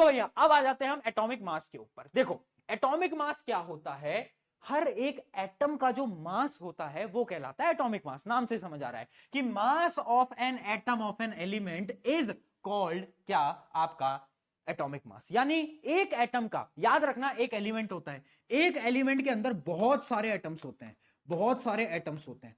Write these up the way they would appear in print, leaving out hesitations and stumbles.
देखो भैया, अब आ जाते हैं हम एटॉमिक मास के ऊपर। देखो एटॉमिक मास क्या होता है, हर एक एटम का जो मास होता है वो कहलाता है एटॉमिक मास। नाम से समझ आ रहा है कि mass of an atom of an element is called क्या, आपका एटॉमिक मास। यानी एक एटम का, याद रखना एक एलिमेंट होता है, एक एलिमेंट के अंदर बहुत सारे एटम्स होते हैं, बहुत सारे एटम्स होते हैं।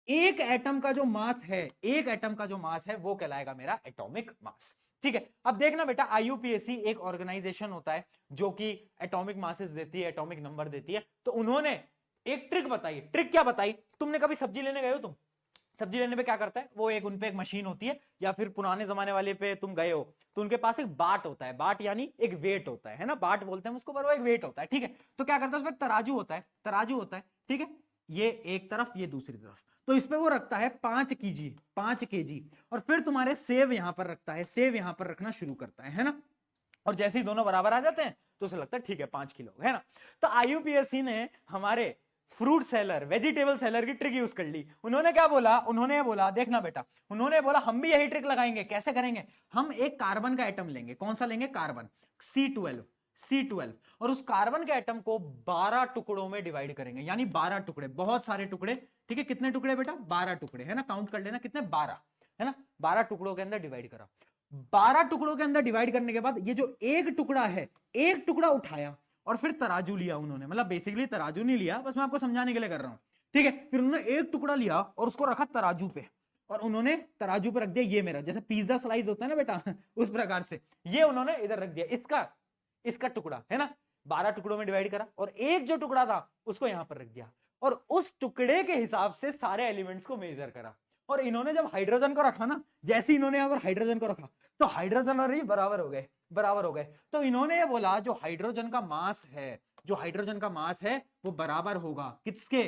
एक एटम का जो मास है, एक एटम का जो मास है वो कहलाएगा मेरा एटॉमिक मास। ठीक है, अब देखना बेटा, आईयूपीएसी एक ऑर्गेनाइजेशन होता है जो कि एटॉमिक मासेस देती है, एटॉमिक नंबर देती है। तो उन्होंने एक ट्रिक बताई। ट्रिक क्या बताई? तुमने कभी सब्जी लेने गए हो? तुम सब्जी लेने पे क्या करता है वो, एक उनपे एक मशीन होती है, या फिर पुराने जमाने वाले पे तुम गए हो तो उनके पास एक बाट होता है। बाट यानी एक वेट होता है ना, बाट बोलते हैं उसको, पर वो एक वेट होता है। ठीक है, तो क्या करता है उसमें तराजू होता है, तराजू होता है। ठीक है, ये एक तरफ, ये दूसरी तरफ। तो इस पे वो रखता है 5 kg, 5 kg। और फिर तुम्हारे सेब यहां पर रखता है, सेब यहां पर रखना शुरू करता है ना। और जैसे ही दोनों बराबर आ जाते हैं तो उसे लगता है ठीक है 5 किलो है ना। तो आईयूपीएससी ने हमारे फ्रूट सेलर, वेजिटेबल सेलर की ट्रिक यूज कर ली। उन्होंने क्या बोला? उन्होंने बोला, देखना बेटा, उन्होंने बोला हम भी यही ट्रिक लगाएंगे। कैसे करेंगे? हम एक कार्बन का एटम लेंगे। कौन सा लेंगे? Carbon, C12, C12। और उस कार्बन के एटम को 12 टुकड़ों में डिवाइड करेंगे, यानी 12 टुकड़े, बहुत सारे टुकड़े। ठीक है, कितने टुकड़े बेटा? 12 टुकड़े है ना, काउंट कर लेना कितने, 12 है ना। 12 टुकड़ों के अंदर डिवाइड करा। 12 टुकड़ों के अंदर डिवाइड करने के बाद ये जो एक टुकड़ा है, एक टुकड़ा उठाया और फिर तराजू लिया उन्होंने। मतलब बेसिकली तराजू नहीं लिया, बस मैं आपको समझाने के लिए कर रहा हूं। ठीक है, फिर उन्होंने एक टुकड़ा लिया और उसको रखा तराजू पे, और उन्होंने तराजू पे रख दिया ये मेरा, जैसे पिज्जा स्लाइस होता है ना बेटा उस प्रकार से ये उन्होंने इधर रख दिया, इसका इसका टुकड़ा है ना। 12 टुकड़ों में डिवाइड करा और एक जो टुकड़ा था उसको यहां पर रख दिया, और उस टुकड़े के हिसाब से सारे एलिमेंट्स को मेजर करा। और इन्होंने जब हाइड्रोजन को रखा ना, जैसे इन्होंने यहां पर हाइड्रोजन को रखा तो हाइड्रोजन और ये बराबर हो गए, बराबर हो गए। तो इन्होंने ये बोला जो हाइड्रोजन का मास है, जो हाइड्रोजन का मास है वो बराबर होगा किसके?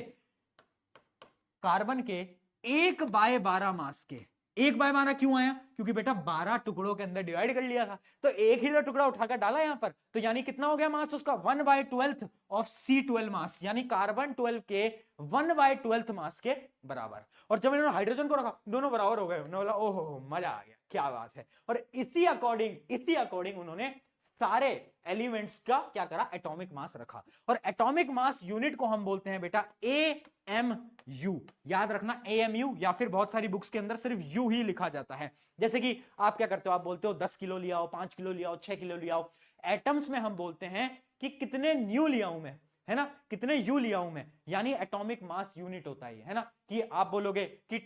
कार्बन के 1/12 मास के। 1/12 क्यों आया? क्योंकि बेटा 12 टुकड़ों के अंदर डिवाइड कर लिया था, तो एक ही तो टुकड़ा उठाकर डाला यहां पर, तो यानी कितना हो गया मास उसका? 1/12 ऑफ C12 मास, यानी कार्बन 12 के 1/12 मास के बराबर। और जब इन्होंने हाइड्रोजन को रखा दोनों बराबर हो गए। उन्होंने बोला ओहो मजा आ गया, क्या बात है। और इसी अकॉर्डिंग उन्होंने सारे एलिमेंट्स का क्या करा? एटॉमिक मास रखा। और एटॉमिक मास यूनिट को हम बोलते हैं बेटा AMU। याद रखना AMU, या फिर बहुत सारी बुक्स के अंदर सिर्फ यू ही लिखा जाता है। जैसे कि आप क्या करते हो? आप बोलते हो 10 किलो लिया हो, 5 किलो लिया हो, 6 किलो लिया हो। एटम्स में हम बोलते हैं कि कितने न्यू लिया हूं मैं, है ना, कितने यू लिया हूं मैं, यानी एटॉमिक मास यूनिट होता है ना। कि आप बोलोगे कि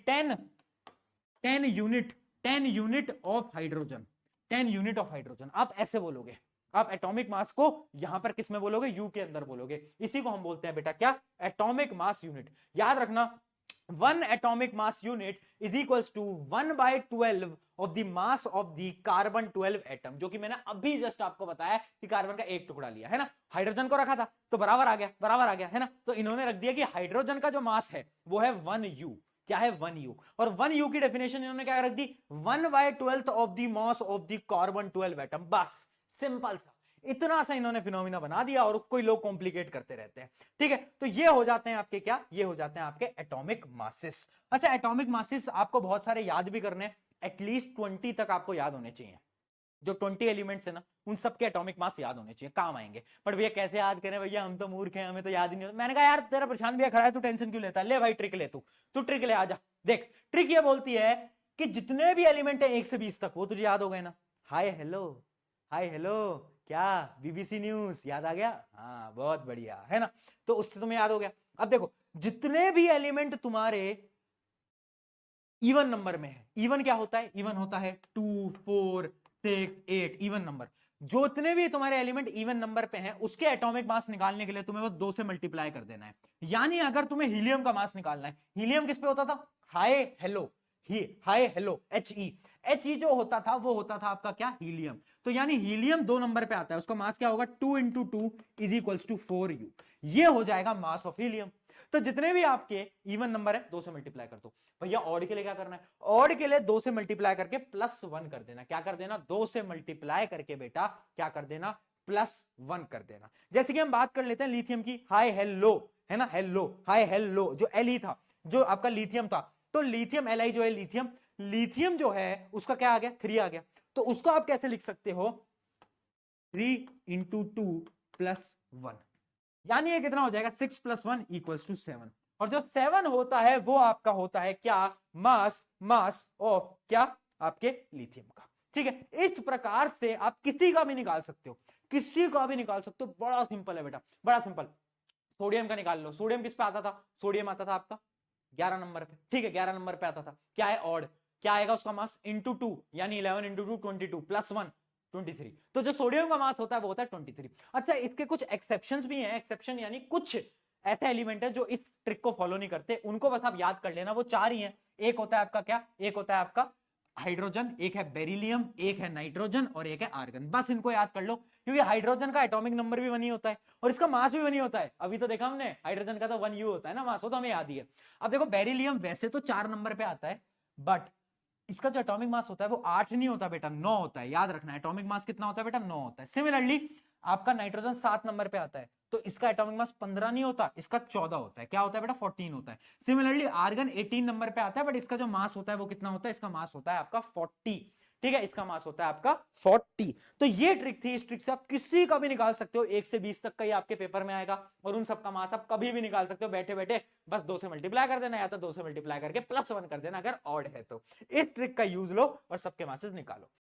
10 unit, 10 unit of hydrogen, 10 unit of hydrogen, आप ऐसे बोलोगे। आप एटॉमिक मास को यहां पर किस में बोलोगे? यू के अंदर बोलोगे। इसी को हम बोलते हैं बेटा क्या? Atomic mass unit. याद रखना 1 atomic mass unit is equals to 1/12 of the mass of the carbon 12 atom, जो कि मैंने अभी जस्ट आपको बताया कि कार्बन का एक टुकड़ा लिया है ना, हाइड्रोजन को रखा था तो बराबर आ गया, बराबर आ गया है ना। तो इन्होंने रख दिया कि हाइड्रोजन का जो मास है वो है 1U। क्या है? 1U। और 1U की डेफिनेशन इन्होंने क्या रख दी? 1/12 of the mass of the carbon 12 atom. बस सिंपल सा, इतना सा इन्होंने फिनोमिना बना दिया और उसको ही लोग कॉम्प्लिकेट करते रहते हैं। ठीक है, तो ये हो जाते हैं आपके क्या? ये हो जाते हैं आपके एटॉमिक मासेस। अच्छा, एटॉमिक मासेस आपको बहुत सारे याद भी करने, एटलीस्ट 20 तक आपको याद होने चाहिए। जो 20 एलिमेंट्स है ना, उन सबके एटॉमिक मास याद होने चाहिए, काम आएंगे। पर भैया कैसे याद करें भैया, हम तो मूर्ख हैं, हमें तो याद ही नहीं होता। मैंने कहा यार तेरा प्रशांत भैया खड़ा है, तू टेंशन क्यों लेता है? ले भाई ट्रिक ले, तू ट्रिक ले, आजा। देख ट्रिक ये बोलती है कि जितने भी एलिमेंट है 1 से 20 तक, वो तुझे याद हो गए ना। हाय हेलो, हाय हेलो, क्या बीबीसी न्यूज याद आ गया? हाँ बहुत बढ़िया है ना, तो उससे तुम्हें याद हो गया। अब देखो जितने भी एलिमेंट तुम्हारे इवन नंबर में है, इवन क्या होता है? इवन होता है 2, 4, 6, 8, इवन नंबर। जो इतने भी तुम्हारे एलिमेंट इवन नंबर पे हैं उसके एटॉमिक मास निकालने के लिए तुम्हें बस 2 से मल्टीप्लाई कर देना है। यानी अगर तुम्हें हीलियम का मास निकालना है, हीलियम किस पे होता था? Hi hello, hi hello, He जो होता था वो होता था आपका क्या? हीलियम। तो यानी हीलियम 2 नंबर पे आता है, उसका मास क्या होगा? 2 × 2 इज इक्वल्स टू 4U। ये हो जाएगा मास ऑफ हीलियम। तो जितने भी आपके इवन नंबर है 2 से मल्टीप्लाई कर दो। भैया ऑड के लिए क्या करना है? ऑड के लिए 2 से मल्टीप्लाई करके +1 कर देना। क्या कर देना? 2 से मल्टीप्लाई करके बेटा क्या कर देना? +1 कर देना। जैसे कि हम बात कर लेते हैं लिथियम की, हाय हेलो है ना, हेलो, हाय हेलो, जो एल ही था, जो आपका लिथियम था, तो लिथियम Li जो है लिथियम, लिथियम जो है उसका क्या आ गया? 3 आ गया। तो उसको आप कैसे लिख सकते हो? 3 इंटू 2 प्लस 1, यानी ये कितना हो जाएगा 6 प्लस 1 इक्वल्स टू 7। और जो 7 होता है वो आपका होता है क्या, मास ऑफ क्या, आपके लिथियम का। ठीक है, इस प्रकार से आप किसी का भी निकाल सकते हो, किसी का भी निकाल सकते हो, बड़ा सिंपल है बेटा, बड़ा सिंपल। सोडियम का निकाल लो, सोडियम किस पे आता था, सोडियम आता था आपका 11 नंबर पे। ठीक है, 11 नंबर पे आता था, क्या है ऑड, क्या आएगा उसका मास इंटू 2, यानी 11 इंटू 2 22 प्लस 1 23। तो जो सोडियम का मास होता है वो होता है 23। अच्छा, इसके कुछ एक्सेप्शंस भी हैं, एक्सेप्शन यानी कुछ ऐसे एलिमेंट है जो इस ट्रिक को फॉलो नहीं करते, उनको बस आप याद कर लेना, वो 4 ही हैं। एक होता है आपका क्या, एक होता है आपका हाइड्रोजन, एक है बेरिलियम, एक है नाइट्रोजन और एक है आर्गन। बस इनको याद कर लो, क्योंकि हाइड्रोजन का एटॉमिक नंबर भी 1 ही होता है और इसका मास भी 1 ही होता है। अभी तो देखा हमने, हाइड्रोजन का तो 1 यू होता है ना मास, वो तो हमें याद ही है। अब देखो बेरिलियम वैसे तो 4 नंबर पे आता है, बट इसका जो एटॉमिक मास होता है वो 8 नहीं होता बेटा, 9 होता है। याद रखना, एटॉमिक मास कितना होता है बेटा, 9 होता है। सिमिलरली आपका नाइट्रोजन 7 नंबर पे आता है, तो इसका एटॉमिक मास 15 नहीं होता, इसका 14 होता है। क्या होता है बेटा, 14 होता है। सिमिलरली आर्गन 18 नंबर पे आता है, बट इसका जो मास होता है वो कितना होता है, इसका मास होता है आपका 40। ठीक है, इसका मास होता है आपका 40। तो ये ट्रिक थी, इस ट्रिक से आप किसी का भी निकाल सकते हो, 1 से 20 तक का ही आपके पेपर में आएगा, और उन सबका मास आप कभी भी निकाल सकते हो बैठे बैठे। बस 2 से मल्टीप्लाई कर देना, या तो 2 से मल्टीप्लाई करके प्लस 1 कर देना अगर ऑड है तो। इस ट्रिक का यूज लो और सबके मासेस निकालो।